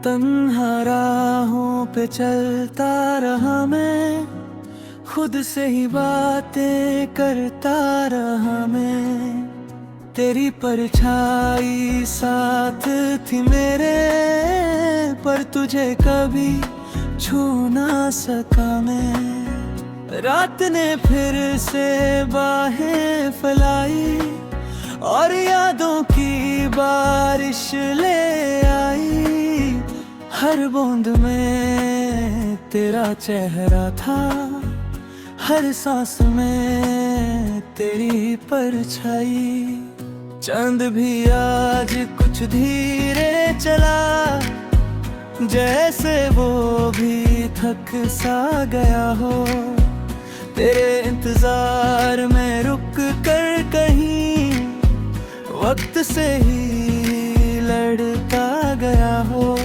तन्हा राहों पे चलता रहा मैं, खुद से ही बातें करता रहा मैं। तेरी परछाई साथ थी मेरे, पर तुझे कभी छू ना सका मैं। रात ने फिर से बाहें फैलाई और यादों की बारिश ले आई। हर बूंद में तेरा चेहरा था, हर सांस में तेरी परछाई। चांद भी आज कुछ धीरे चला, जैसे वो भी थक सा गया हो। तेरे इंतजार में रुक कर कहीं वक्त से ही लड़ता गया हो।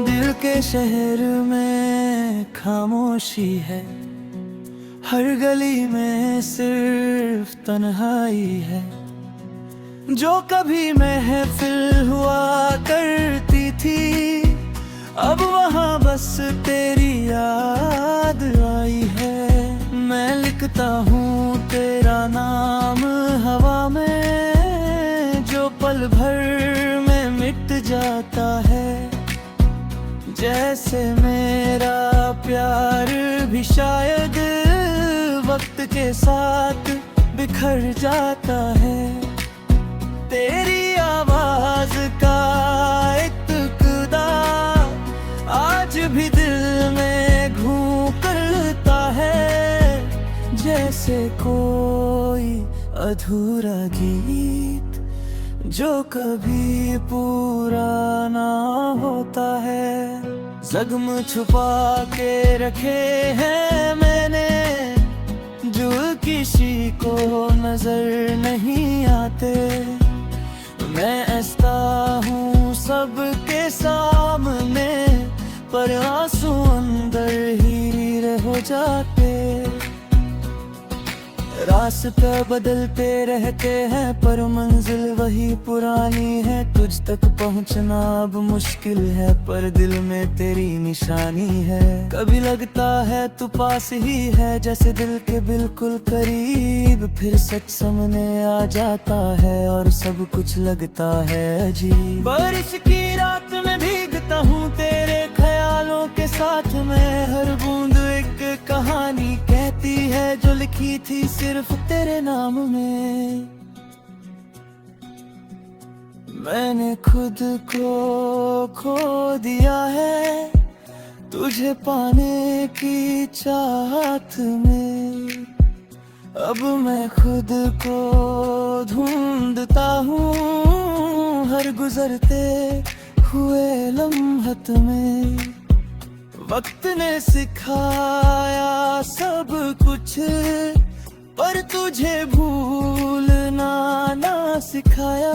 दिल के शहर में खामोशी है, हर गली में सिर्फ तन्हाई है। जो कभी महफिल हुआ करती थी, अब वहाँ बस तेरी याद आई है। मैं लिखता हूँ तेरा नाम हवा में, जो पल भर में मिट जाता है। जैसे मेरा प्यार भी शायद वक्त के साथ बिखर जाता है। तेरी आवाज का इत्तेदा आज भी दिल में घूम करता है। जैसे कोई अधूरा गीत जो कभी पूरा ना होता है। जख्म छुपा के रखे हैं मैंने, जो किसी को नजर नहीं आते। मैं ऐसा हूँ सबके सामने, पर आंसू अंदर ही रह जाते। रास्ते बदलते रहते हैं पर मंजिल वही पुरानी है। तुझ तक पहुंचना अब मुश्किल है, पर दिल में तेरी निशानी है। कभी लगता है तू पास ही है, जैसे दिल के बिल्कुल करीब। फिर सच सामने आ जाता है और सब कुछ लगता है अजीब। बारिश की रात में भीगता हूँ तेरे ख्यालों के साथ में। हर बूंद एक कहानी कहती है जो लिखी थी सिर्फ तेरे नाम में। मैंने खुद को खो दिया है तुझे पाने की चाहत में। अब मैं खुद को ढूंढता हूँ हर गुजरते हुए लम्हत में। वक्त ने सिखाया सब कुछ, पर तुझे भूलना ना सिखाया।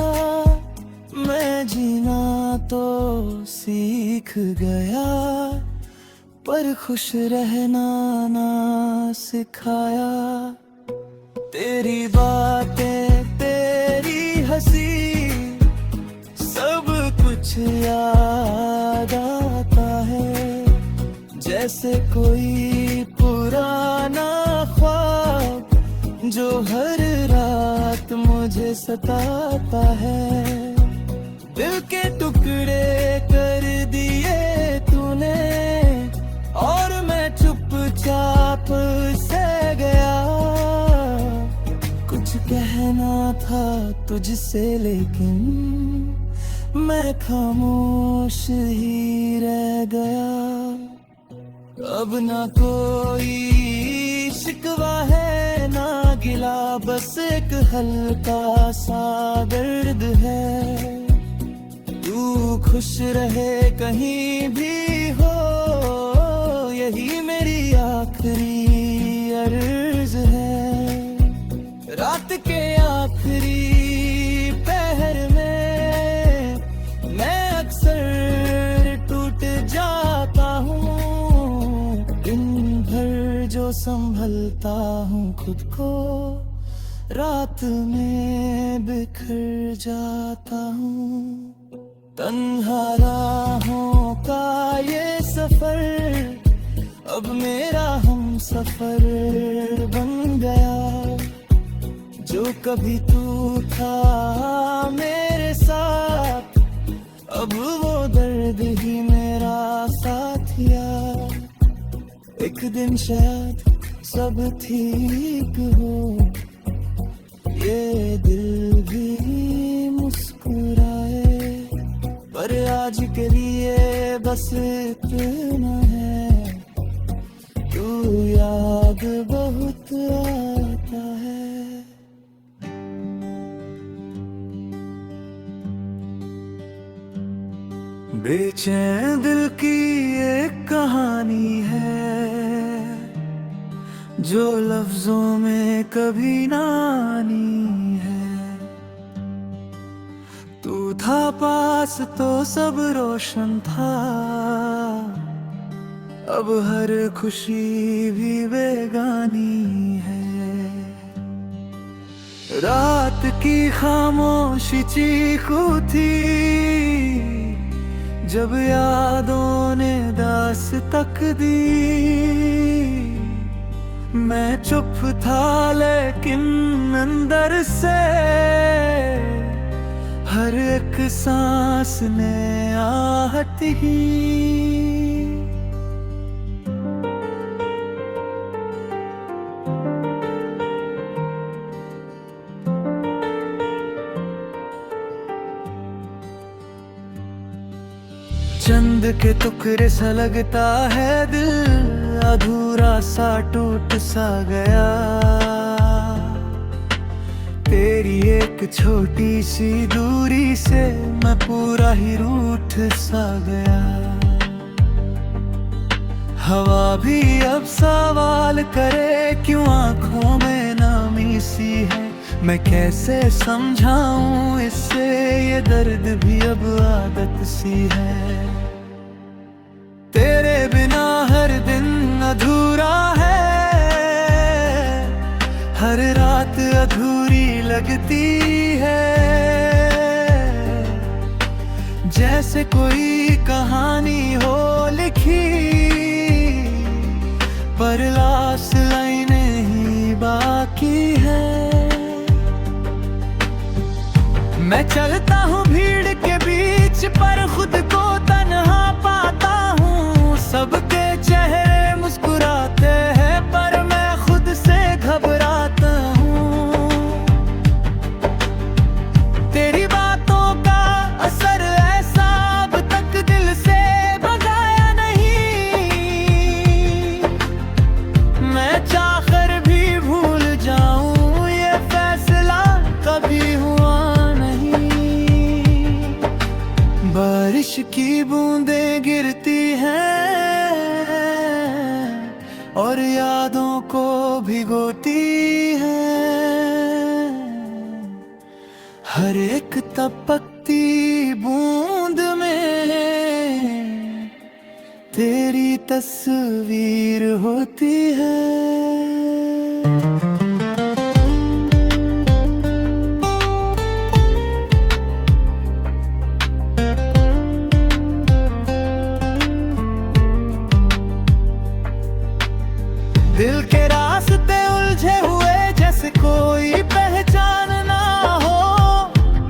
मैं जीना तो सीख गया, पर खुश रहना ना सिखाया। तेरी बातें तेरी हंसी सब कुछ याद आता है। जैसे कोई पुराना ख्वाब जो हर रात मुझे सताता है। दिल के टुकड़े कर दिए तूने और मैं चुपचाप सह गया। कुछ कहना था तुझसे लेकिन मैं खामोश ही रह गया। अब ना कोई शिकवा है ना गिला, बस एक हल्का सा दर्द है। तू खुश रहे कहीं भी हो, यही मेरी आखिरी अर्ज है। रात के आखिरी पहर में मैं अक्सर टूट जाता हूँ। दिन भर जो संभलता हूँ खुद को, रात में बिखर जाता हूँ। तन्हा राहों का ये सफर अब मेरा हम सफर बन गया। जो कभी तू था मेरे साथ, अब वो दर्द ही मेरा साथिया। एक दिन शायद सब ठीक हो, ये दिल भी मुस्कुराए, पर आज के लिए बस इतना है, तू याद बहुत आता है। बेचैन दिल की एक कहानी है, जो लफ्जों में कभी ना आनी है। तू था पास तो सब रोशन था, अब हर खुशी भी बेगानी है। रात की खामोशी चीखू थी, जब यादों ने दास तक दी। मैं चुप था लेकिन अंदर से हर एक सांस ने आहट ही। चंद के टुकड़े सा लगता है दिल, अधूरा सा टूट सा गया। तेरी एक छोटी सी दूरी से मैं पूरा ही रूठ सा गया। हवा भी अब सवाल करे, क्यों आंखों में नामी सी है। मैं कैसे समझाऊं इससे, ये दर्द भी अब आदत सी है। तेरे बिना हर दिन अधूरा है, हर रात अधूरी लगती है। जैसे कोई कहानी हो लिखी, पर लास्ट लाइनें ही बाकी है। मैं चलता हूँ भीड़ के बीच, पर खुद को तन्हा पाता हूँ। सबके चेहरे मुस्कुराते हैं, पर मैं खुद से घबराता हूँ। तेरी बातों का असर ऐसा अब तक दिल से भगाया नहीं। मैं चाहकर भी भूल जाऊं, ये फैसला कभी हुआ। बारिश की बूंदें गिरती हैं और यादों को भिगोती हैं। हर एक टपकती बूंद में तेरी तस्वीर होती है। दिल के रास्ते उलझे हुए, जैसे कोई पहचान ना हो।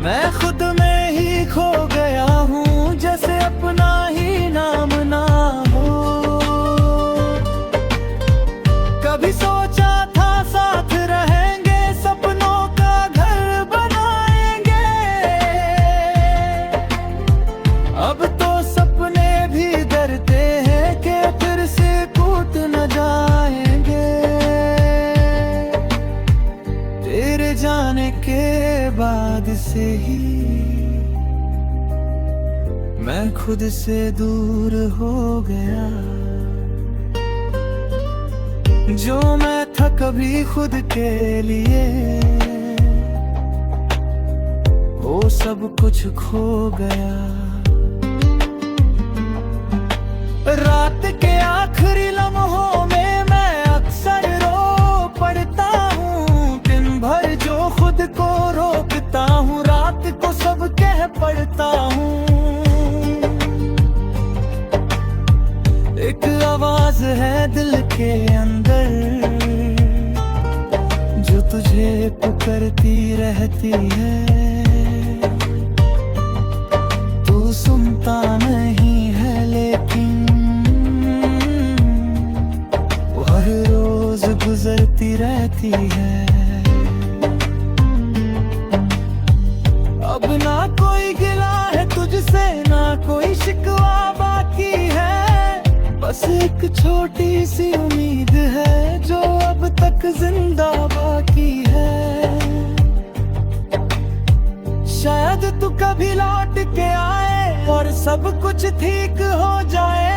मैं खुद में ही खो गया हूँ, जैसे अपना ही नाम ना हो। कभी सोचा था साथ रहेंगे, सपनों का घर बनाएंगे। अब तो सपने भी डरते हैं कि फिर से टूट न जाए। जाने के बाद से ही मैं खुद से दूर हो गया। जो मैं था कभी खुद के लिए, वो सब कुछ खो गया। रात के आखिरी लम्हों में मैं अक्सर करती रहती है। तू सुनता नहीं है लेकिन वो हर रोज गुजरती रहती है। अब ना कोई गिला है तुझसे, ना कोई शिकवा बाकी है। बस एक छोटी सी उम्मीद है जो अब तक जिंदा बाकी है। शायद तू कभी लौट के आए और सब कुछ ठीक हो जाए।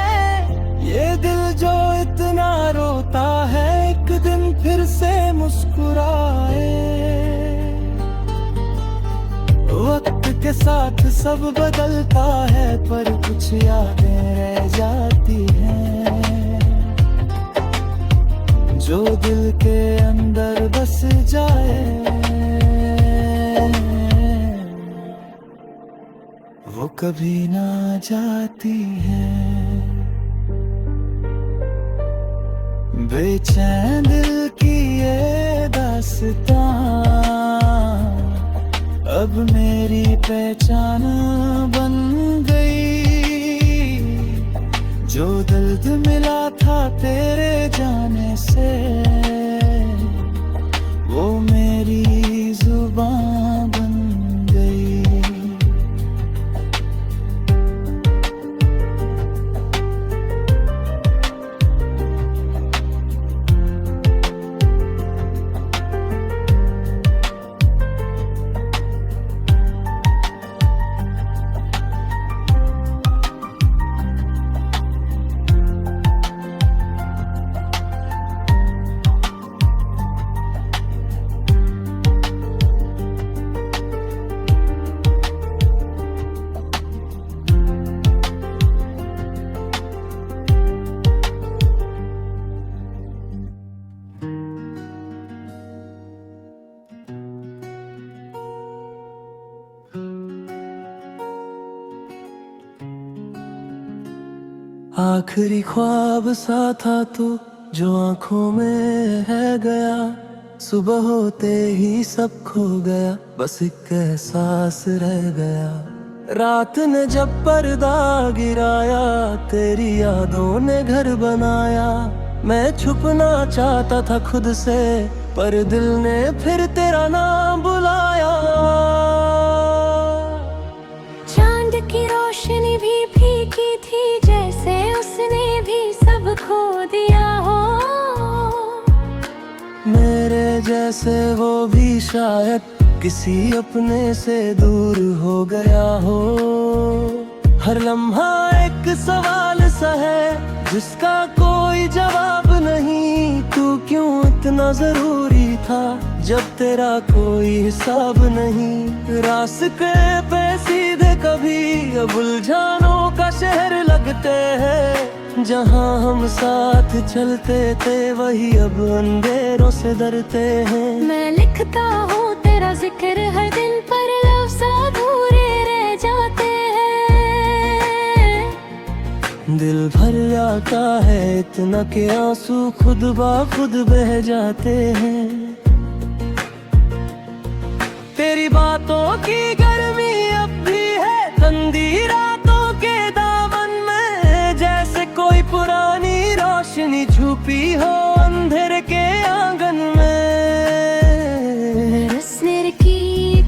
ये दिल जो इतना रोता है एक दिन फिर से मुस्कुराए। वक्त के साथ सब बदलता है पर कुछ यादें रह जाती हैं जो दिल के अंदर बस जाए। वो कभी ना जाती है। बेचैन दिल की ये दास्तां अब मेरी पहचान बन गई। जो दर्द मिला था तेरे जाने से वो मेरी जुबान बन गई। आखिरी ख्वाब सा था तू जो आंखों में है गया। सुबह होते ही सब खो गया, बस एक एहसास रह गया। रात ने जब पर्दा गिराया तेरी यादों ने घर बनाया। मैं छुपना चाहता था खुद से पर दिल ने फिर तेरा नाम बुलाया। चांद की रोशनी भी फीकी थी जैसे उसने भी सब खो दिया हो। मेरे जैसे वो भी शायद किसी अपने से दूर हो गया हो। हर लम्हा एक सवाल सा है जिसका कोई जवाब नहीं। तू क्यों इतना जरूरी था जब तेरा कोई हिसाब नहीं। रास्ते पे सीधे कभी अब उलझानों का शहर लगते हैं। जहाँ हम साथ चलते थे वही अब अंधेरों से डरते हैं। मैं लिखता हूँ तेरा जिक्र हर दिन पर लफ्ज़ अधूरे रह जाते हैं। दिल भर आता है इतना कि आंसू खुद ब खुद बह जाते हैं। तेरी बातों की गर्मी अब भी है ठंडी रातों के दामन में। जैसे कोई पुरानी रोशनी छुपी हो अंधेरे के आंगन में। रसने की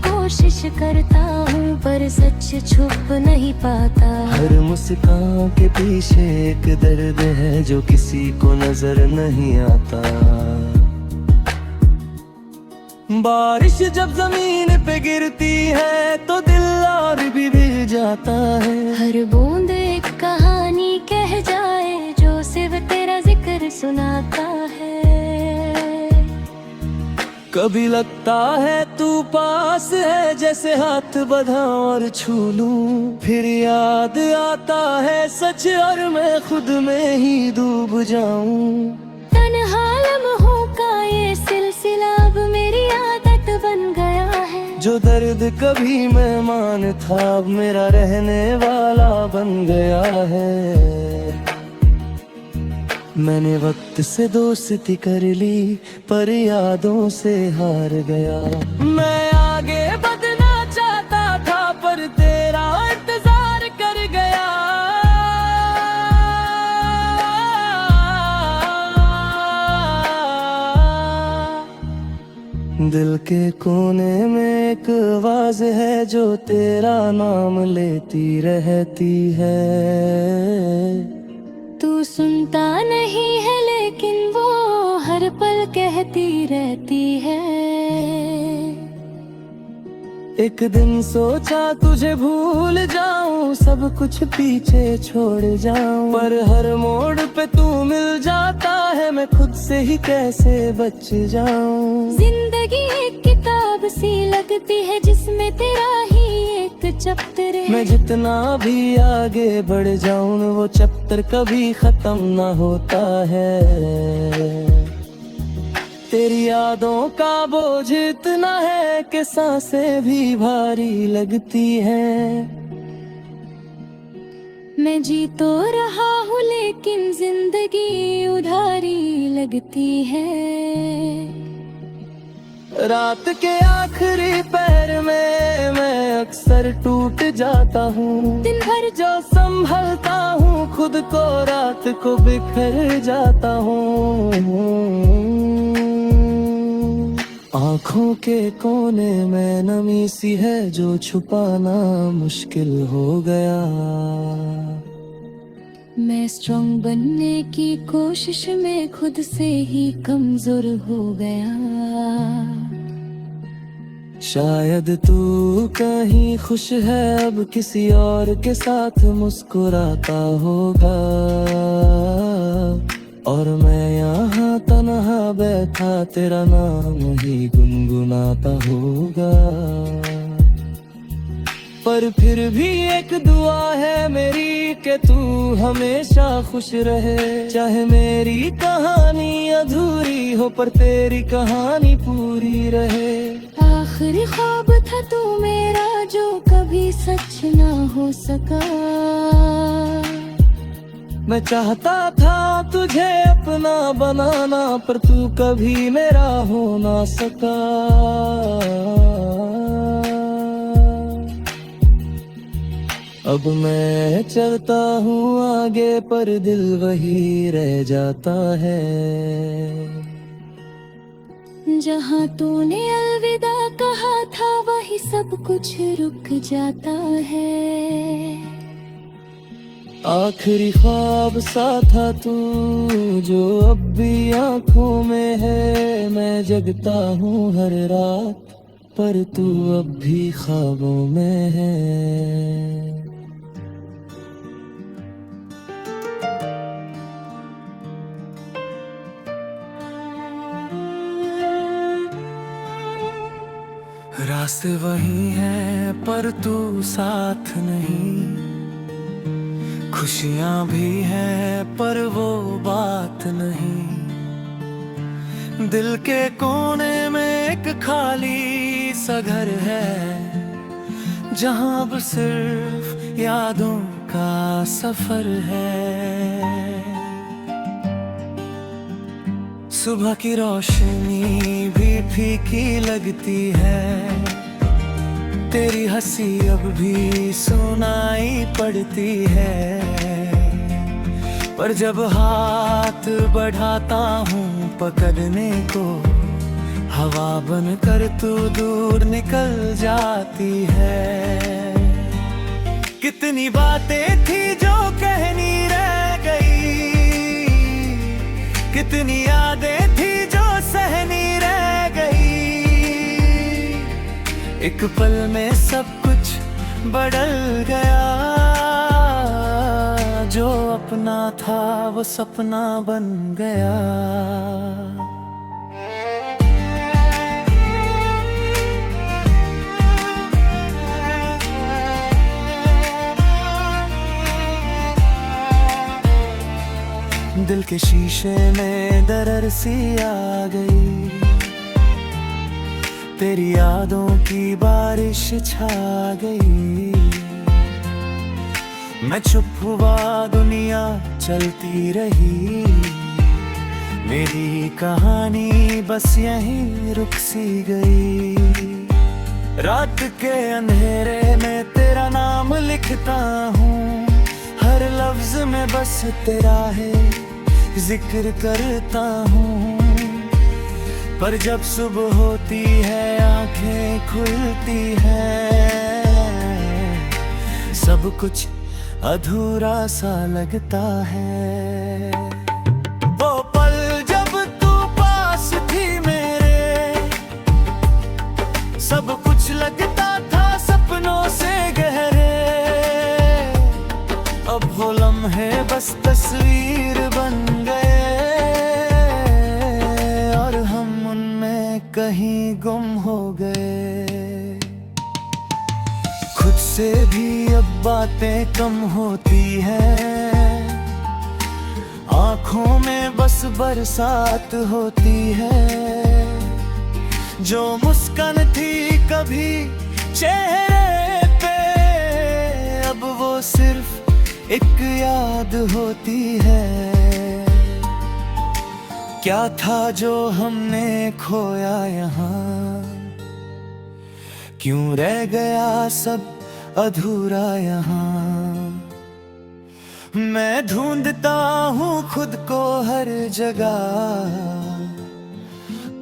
कोशिश करता हूँ पर सच छुप नहीं पाता। हर मुस्कान के पीछे एक दर्द है जो किसी को नजर नहीं आता। बारिश जब जमीन पे गिरती है तो दिल और भी भीग जाता है। हर बूंद एक कहानी कह जाए जो सिर्फ तेरा जिक्र सुनाता है। कभी लगता है तू पास है जैसे हाथ बंधा और छू लूं। फिर याद आता है सच और मैं खुद में ही डूब जाऊं। तन्हा लम्हों का ये सिलसिला अब मेरी आदत बन गया है। जो दर्द कभी मेहमान था अब मेरा रहने वाला बन गया है। मैंने वक्त से दोस्ती कर ली, पर यादों से हार गया। मैं आगे बढ़ना चाहता था, पर तेरा इंतजार कर गया। दिल के कोने में एक आवाज है जो तेरा नाम लेती रहती है। तू सुनता नहीं है लेकिन वो हर पल कहती रहती है। एक दिन सोचा तुझे भूल जाऊं, सब कुछ पीछे छोड़ जाऊं, पर हर मोड़ पे तू मिल जाता है, मैं खुद से ही कैसे बच जाऊं। जिंदगी एक किताब सी लगती है जिसमें तेरा ही एक चैप्टर है। मैं जितना भी आगे बढ़ जाऊं, वो चैप्टर कभी खत्म ना होता है। तेरी यादों का बोझ इतना है कि सांसें भी भारी लगती हैं। मैं जी तो रहा हूँ लेकिन जिंदगी उधारी लगती है। रात के आखिरी पहर में मैं अक्सर टूट जाता हूँ। दिन भर जो संभलता हूँ खुद को, रात को बिखर जाता हूँ। आँखों के कोने में नमी सी है जो छुपाना मुश्किल हो गया। मैं स्ट्रॉन्ग बनने की कोशिश में खुद से ही कमजोर हो गया। शायद तू कहीं खुश है, अब किसी और के साथ मुस्कुराता होगा, और मैं यहाँ तन्हा बैठा तेरा नाम ही गुनगुनाता होगा। पर फिर भी एक दुआ है मेरी कि तू हमेशा खुश रहे। चाहे मेरी कहानी अधूरी हो, पर तेरी कहानी पूरी रहे। आखिरी ख्वाब था तू मेरा जो कभी सच ना हो सका। मैं चाहता था तुझे अपना बनाना, पर तू कभी मेरा हो ना सका। अब मैं चलता हूँ आगे, पर दिल वही रह जाता है। जहाँ तूने अलविदा कहा था वही सब कुछ रुक जाता है। आखिरी ख्वाब सा था तू जो अब भी आँखों में है। मैं जगता हूँ हर रात, पर तू अब भी ख्वाबों में है। रास्ते वही हैं पर तू साथ नहीं। खुशियाँ भी हैं पर वो बात नहीं। दिल के कोने में एक खाली सा घर है, जहाँ अब सिर्फ यादों का सफर है। सुबह की रोशनी भी फीकी लगती है, तेरी हंसी अब भी सुनाई पड़ती है। पर जब हाथ बढ़ाता हूँ पकड़ने को, हवा बनकर तू दूर निकल जाती है। कितनी बातें थी जो कहनी रह गई, कितनी यादें थी जो सहनी रह गई। एक पल में सब कुछ बदल गया, जो अपना था वो सपना बन गया। दिल के शीशे में दरर सी आ गई, तेरी यादों की बारिश छा गई। मैं चुप हुआ, दुनिया चलती रही। मेरी कहानी बस यहीं रुक सी गई। रात के अंधेरे में तेरा नाम लिखता हूँ, हर लफ्ज में बस तेरा है जिक्र करता हूँ। पर जब सुबह होती है आंखें खुलती है, सब कुछ अधूरा सा लगता है। वो पल जब तू पास थी मेरे, सब कुछ लगता था सपनों से गहरे। अब वो लम्हे बस तस्वीर बन गए और हम उनमें कहीं गुम हो गए। खुद से भी अब बातें कम होती है, आँखों में बस बरसात होती है। जो मुस्कान थी कभी चेहरे पे, अब वो सिर्फ एक याद होती है। क्या था जो हमने खोया यहाँ, क्यों रह गया सब अधूरा यहाँ। मैं ढूंढता हूँ खुद को हर जगह,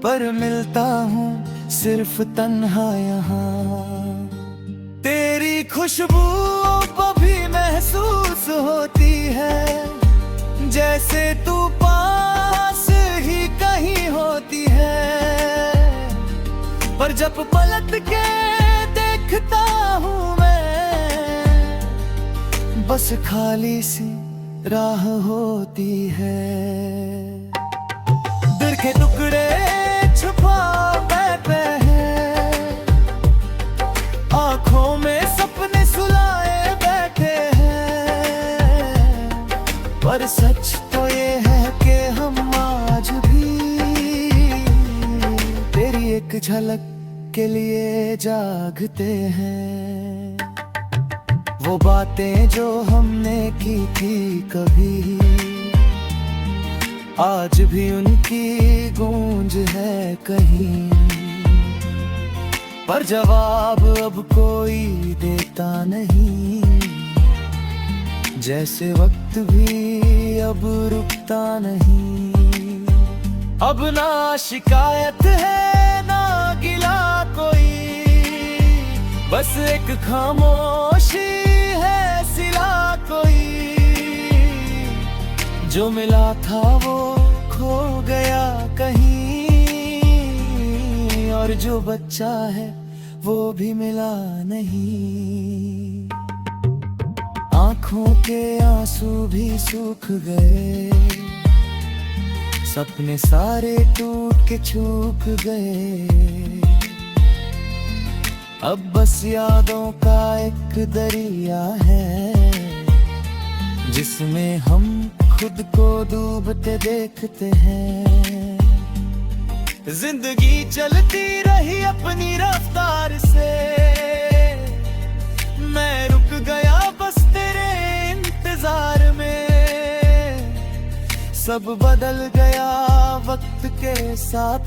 पर मिलता हूँ सिर्फ तन्हा यहाँ। तेरी खुशबू भी महसूस होती है, जैसे तू पास ही कहीं होती है। पर जब पलट के देखता हूँ मैं, बस खाली सी राह होती है। दिल के टुकड़े छुपा बैठे हैं, आँखों में सपने सुलाए बैठे हैं। पर सच तो ये है कि हम आज भी तेरी एक झलक के लिए जागते हैं। वो बातें जो हमने की थी कभी, आज भी उनकी गूंज है कहीं। पर जवाब अब कोई देता नहीं, जैसे वक्त भी अब रुकता नहीं। अब ना शिकायत है ना गिला कोई, बस एक खामोशी है सिला कोई। जो मिला था वो खो गया कहीं, और जो बच्चा है वो भी मिला नहीं। आँखों के आंसू भी सूख गए, सपने सारे टूट के चूक गए। अब बस यादों का एक दरिया है, जिसमें हम खुद को डूबते देखते हैं। जिंदगी चलती रही अपनी रफ्तार से, मैं रुक गया बस तेरे इंतजार में। सब बदल गया वक्त के साथ,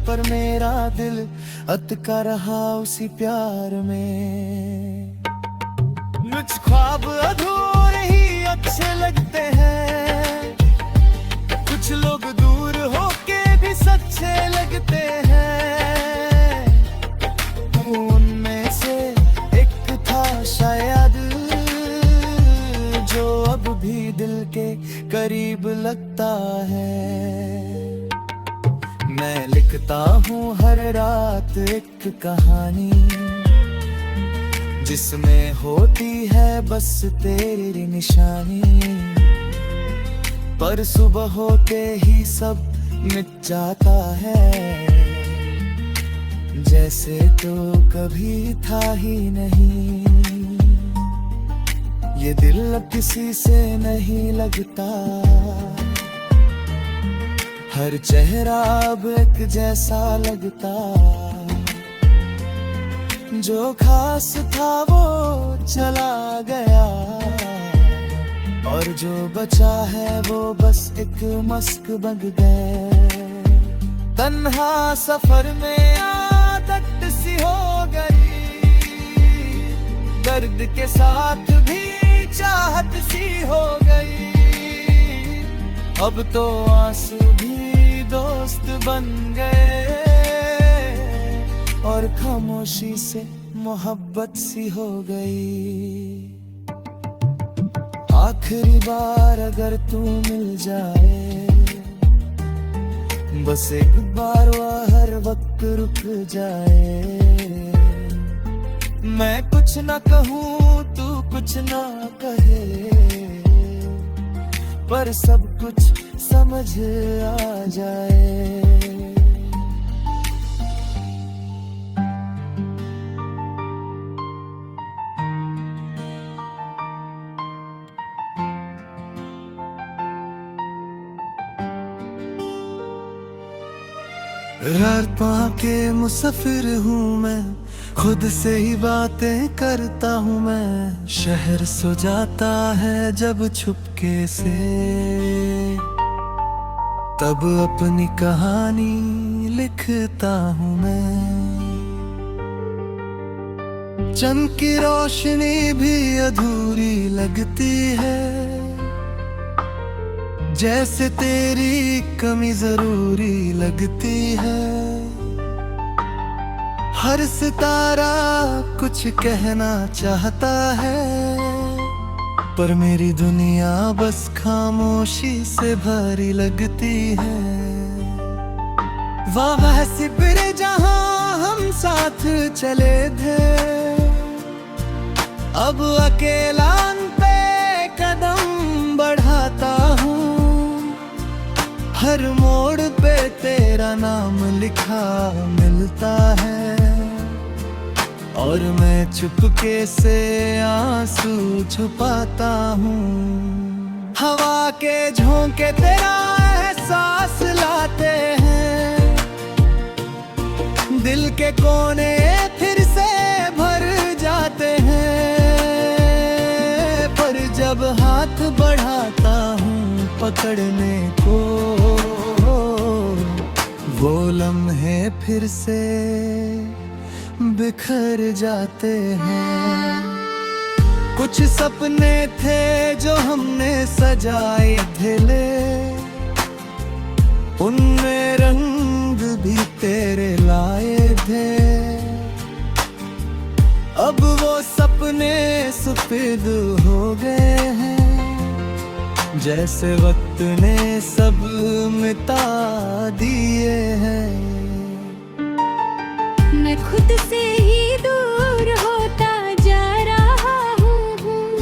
पर मेरा दिल अटका रहा उसी प्यार में। कुछ ख्वाब अधूरे ही अच्छे लगते हैं, कुछ लोग दूर होके भी सच्चे लगते हैं। उनमें से एक था शायद जो अब भी दिल के करीब लगता है। मैं लिखता हूँ हर रात एक कहानी, जिसमें होती है बस तेरी निशानी। पर सुबह होते ही सब मिट जाता है, जैसे तो कभी था ही नहीं। ये दिल अब किसी से नहीं लगता, हर चेहरा अब एक जैसा लगता। जो खास था वो चला गया, और जो बचा है वो बस एक मस्क बन गए। तन्हा सफर में आदत सी हो गई, दर्द के साथ भी चाहत सी हो गई। अब तो आंसू भी दोस्त बन गए और खामोशी से मोहब्बत सी हो गई। आखिरी बार अगर तू मिल जाए, बस एक बार वह हर वक्त रुक जाए। मैं कुछ ना कहूँ तू कुछ ना कहे, पर सब कुछ समझ आ जाए। रातों के मुसाफिर हूँ मैं, खुद से ही बातें करता हूँ मैं। शहर सो जाता है जब चुपके से, तब अपनी कहानी लिखता हूँ मैं। चंद की रोशनी भी अधूरी लगती है, जैसे तेरी कमी जरूरी लगती है। हर सितारा कुछ कहना चाहता है, पर मेरी दुनिया बस खामोशी से भरी लगती है। वह शिविर जहां हम साथ चले थे, अब अकेला पे कदम बढ़ाता हूँ। हर मोड़ पे तेरा नाम लिखा मिलता है, और मैं चुपके से आंसू छुपाता हूँ। हवा के झोंके तेरा एहसास लाते हैं, दिल के कोने फिर से भर जाते हैं। पर जब हाथ बढ़ाता हूँ पकड़ने को, वो लम्हे फिर से बिखर जाते हैं। कुछ सपने थे जो हमने सजाए ढेले, उनमें रंग भी तेरे लाए थे। अब वो सपने सुफिद हो गए हैं, जैसे वक्त ने सब मिटा दिए हैं। मैं खुद से ही दूर होता जा रहा हूँ,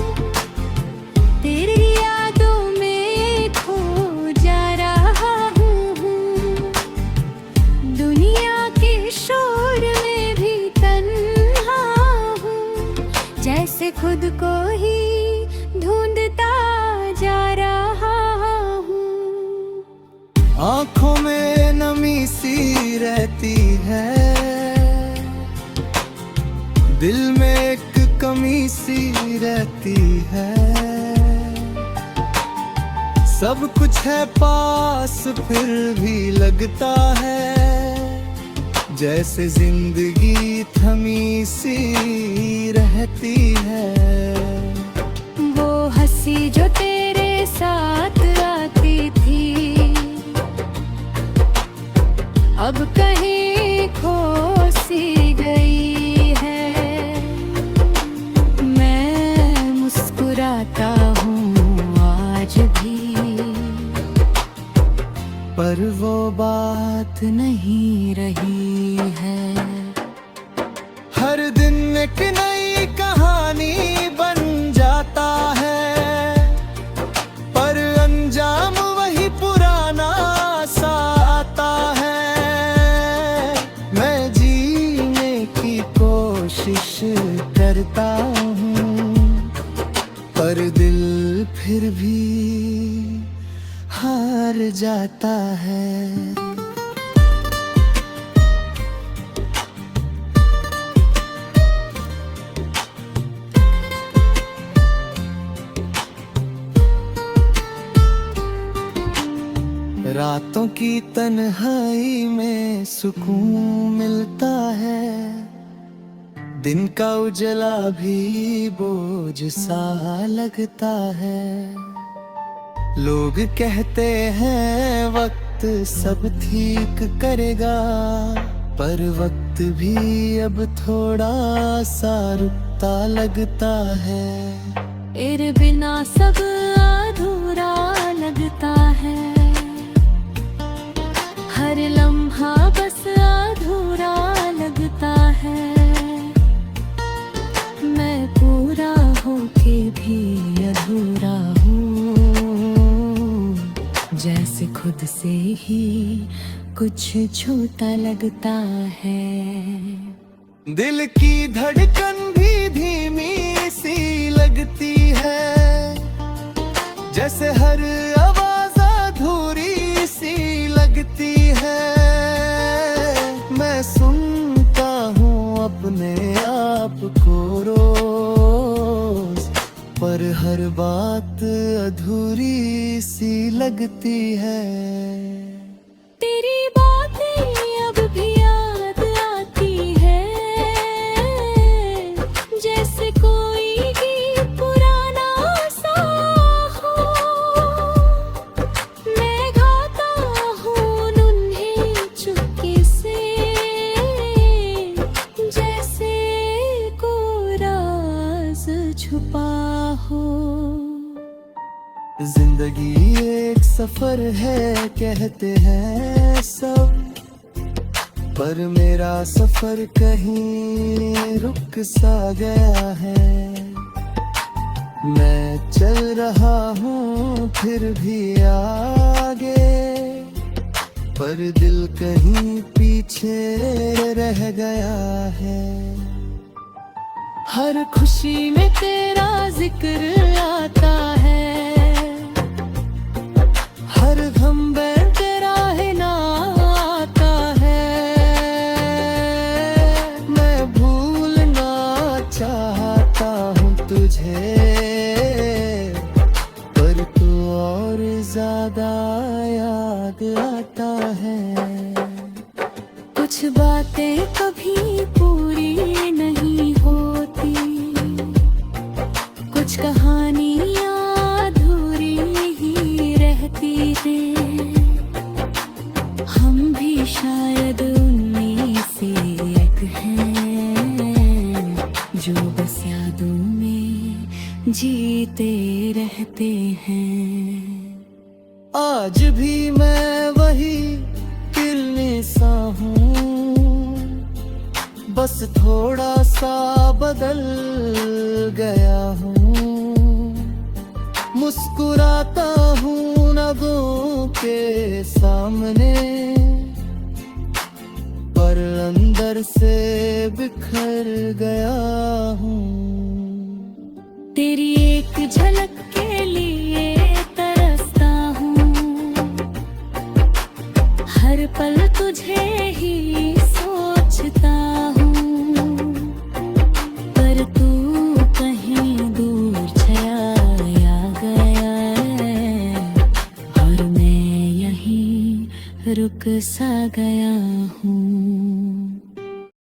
तेरी यादों में खो जा रहा हूँ। दुनिया के शोर में भी तन्हा हूँ, जैसे खुद को ही ढूंढता जा रहा हूँ। आँखों में नमी सी रहती है, दिल में एक कमी सी रहती है। सब कुछ है पास फिर भी लगता है, जैसे जिंदगी थमी सी रहती है। वो हंसी जो तेरे साथ आती थी, अब कहीं खो सी गई है। मैं मुस्कुराता हूँ आज भी, पर वो बात नहीं रही है। हर दिन एक नई कहानी बन जाता है, पर अंजाम वही पुराना सा आता है। मैं जीने की कोशिश करता हूँ, पर दिल फिर भी हार जाता है। रातों की तन्हाई में सुकून मिलता है, दिन का उजला भी बोझ सा लगता है। लोग कहते हैं वक्त सब ठीक करेगा, पर वक्त भी अब थोड़ा सा रुकता लगता है। तेरे बिना सब अधूरा लगता है, हर लम्हा बस अधूरा लगता है। मैं पूरा होके भी अधूरा हूँ, जैसे खुद से ही कुछ छोटा लगता है। दिल की धड़कन भी धीमी सी लगती है, जैसे हर आवाज अधूरी सी लगती है। मैं सुनता हूँ अपने आप को रोज, पर हर बात अधूरी सी लगती है। तेरी बातें अब भी याद आती है, जैसे कोई गीत पुराना सा हो। मैं गाता हूँ उन्हें चुपके से, जैसे कोई राज छुपा हो। जिंदगी एक सफर है कहते हैं सब, पर मेरा सफर कहीं रुक सा गया है। मैं चल रहा हूँ फिर भी आगे, पर दिल कहीं पीछे रह गया है। हर खुशी में तेरा जिक्र आता है, हर गम में तेरा ही नाम आता है। मैं भूलना चाहता हूँ तुझे, पर तू और ज्यादा याद आता है। कुछ बातें कभी पूरी नहीं होती, कुछ कहानियाँ अधूरी ही रहती हैं। हम भी शायद उनमें से एक हैं, जो बस यादों में जीते रहते हैं। आज भी मैं वही किरने सा हूँ, बस थोड़ा सा बदल गया हूँ। मुस्कुराता हूँ नगों के सामने, पर अंदर से बिखर गया हूँ। तेरी एक झलक के लिए तरसता हूँ, हर पल तुझे ही सोचता हूँ, पर तू कहीं दूर चला गया है, और मैं यहीं रुक सा गया हूँ।